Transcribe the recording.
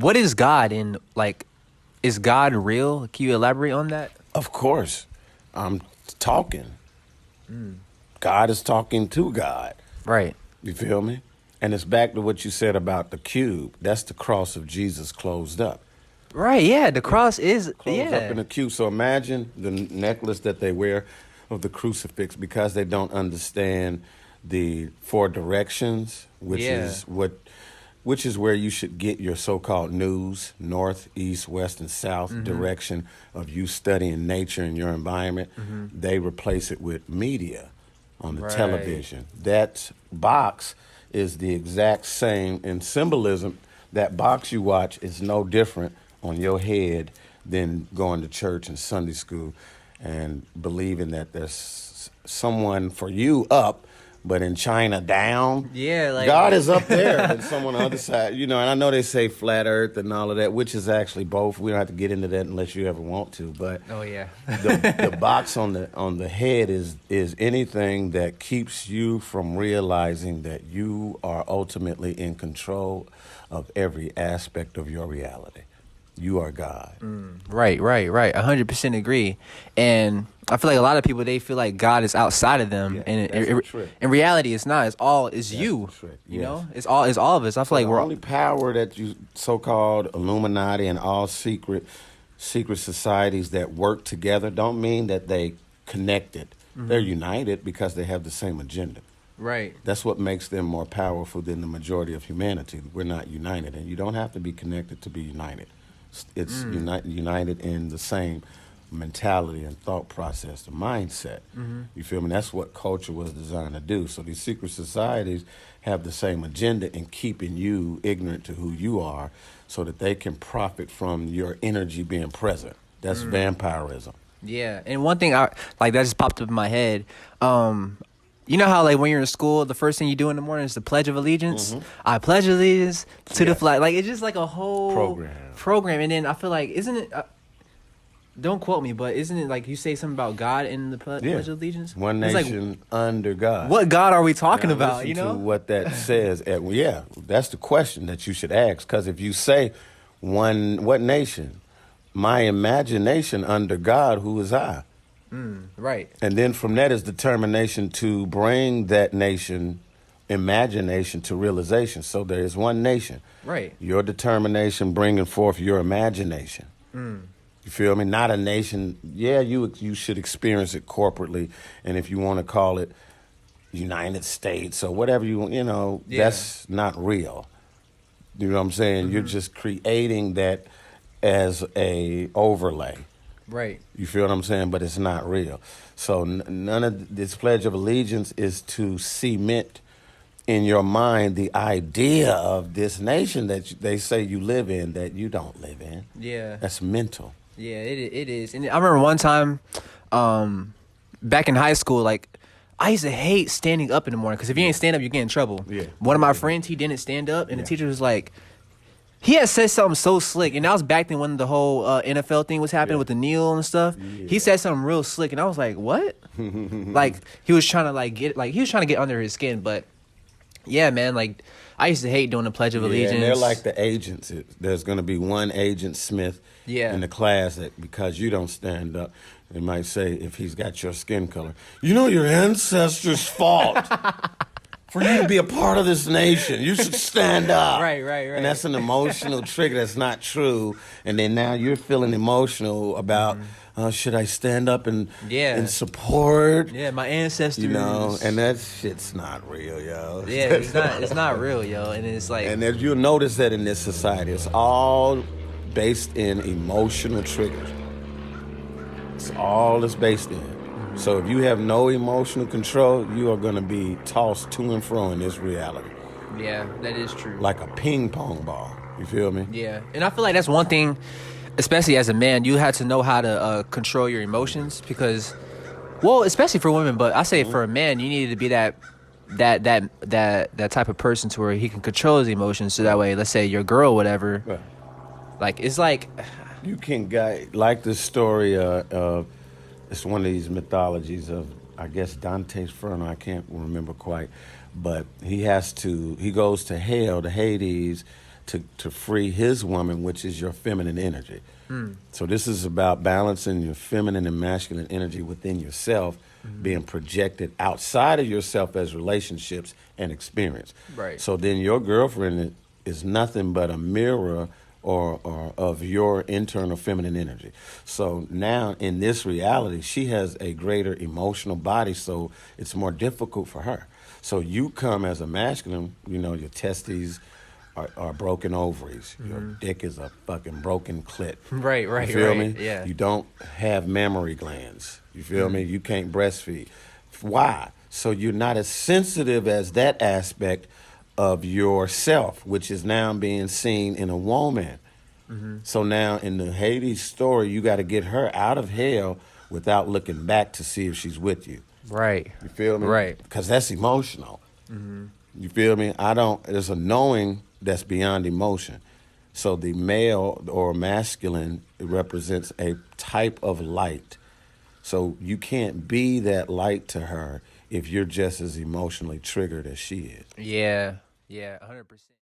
What is God, and like, is God real? Can you elaborate on that? Of course, I'm talking. God is talking to God. Right. You feel me? And it's back to what you said about the cube. That's the cross of Jesus closed up. Right. Yeah. The cross is. Closed up Yeah. in a cube. So imagine the necklace that they wear of the crucifix, because they don't understand the four directions, which Yeah. is where you should get your so-called news: north, east, west, and south direction of you studying nature and your environment. They replace it with media on the Right. television. That box is the exact same in symbolism. That box you watch is no different on your head than going to church and Sunday school and believing that there's someone for you up, but in China down. Yeah, like God is up there and someone on the other side. And I know they say flat earth and all of that, which is actually both. We don't have to get into that unless you ever want to. But Oh yeah. the box on the head is anything that keeps you from realizing that you are ultimately in control of every aspect of your reality. You are God. Right. 100% agree. And I feel like a lot of people, they feel like God is outside of them, Yeah, and that's the trick. in reality, it's not. It's you. the trick, You yes. know, it's all of us. I feel like The we're only power that you so-called Illuminati and all secret societies that work together don't mean that they connected. They're united because they have the same agenda. right. That's what makes them more powerful than the majority of humanity. We're not united, and you don't have to be connected to be united. It's united in the same mentality and thought process, the mindset. You feel me? That's what culture was designed to do. So these secret societies have the same agenda in keeping you ignorant to who you are so that they can profit from your energy being present. That's vampirism. Yeah, and one thing I like that just popped up in my head. You know how like when you're in school, the first thing you do in the morning is the Pledge of Allegiance. I pledge allegiance to the Yes. flag. Like it's just like a whole Program. And then I feel like, isn't it? Don't quote me, but isn't it like you say something about God in the Pledge of Allegiance? One It's like, nation under God. what God are we talking Now, about? listen You know? to what that says. Yeah, that's the question that you should ask. Because if you say what nation? My imagination under God, who is I? Right. And then from that is determination to bring that nation imagination to realization. So there is one nation. Right. Your determination bringing forth your imagination. You feel me? Not a nation. Yeah, you should experience it corporately, and if you want to call it United States or whatever Yeah. that's not real. You know what I'm saying? You're just creating that as a overlay. Right. You feel what I'm saying? But it's not real. So none of this Pledge of Allegiance is to cement in your mind the idea of this nation that they say you live in that you don't live in. Yeah. That's mental. Yeah, it is. And I remember one time, back in high school, like I used to hate standing up in the morning because if you ain't stand up, you get in trouble. Yeah. One of my friends, he didn't stand up, and Yeah. the teacher was like, he had said something so slick, and that was back then when the whole NFL thing was happening Yeah. with the kneel and stuff. Yeah. He said something real slick, and I was like, what? Like he was trying to get under his skin, but yeah, man, like I used to hate doing the Pledge of Allegiance. And they're like the agents. There's going to be one agent Smith in the class that because you don't stand up, they might say if he's got your skin color, your ancestors fought for you to be a part of this nation. You should stand up. Right. And that's an emotional trigger that's not true. And then now you're feeling emotional about should I stand up and support? Yeah, my ancestors. And that shit's not real, yo. Yeah, it's not real, yo. And it's like, And you'll notice that in this society, it's all based in emotional triggers. It's all it's based in. So if you have no emotional control, you are going to be tossed to and fro in this reality. yeah, that is true. Like a ping pong ball. You feel me? Yeah, and I feel like that's one thing, especially as a man, you have to know how to control your emotions because, well, especially for women, but I say for a man, you need to be that type of person to where he can control his emotions. So that way, let's say your girl, whatever, Right. like it's like You can like this story of it's one of these mythologies of I guess Dante's Inferno. I can't remember quite, but he goes to hell, to Hades, to free his woman, which is your feminine energy. So this is about balancing your feminine and masculine energy within yourself, being projected outside of yourself as relationships and experience. Right. So then your girlfriend is nothing but a mirror or of your internal feminine energy. So now in this reality, she has a greater emotional body, so it's more difficult for her. So you come as a masculine, your testes are broken ovaries. Your dick is a fucking broken clit. Right, You feel me? Yeah. You don't have mammary glands. You feel me? You can't breastfeed. Why? So you're not as sensitive as that aspect of yourself, which is now being seen in a woman. So now in the Hades story, you got to get her out of hell without looking back to see if she's with you. Right. You feel me? Right. Because that's emotional. You feel me? There's a knowing that's beyond emotion. So the male or masculine represents a type of light. So you can't be that light to her if you're just as emotionally triggered as she is. Yeah. Yeah. 100%.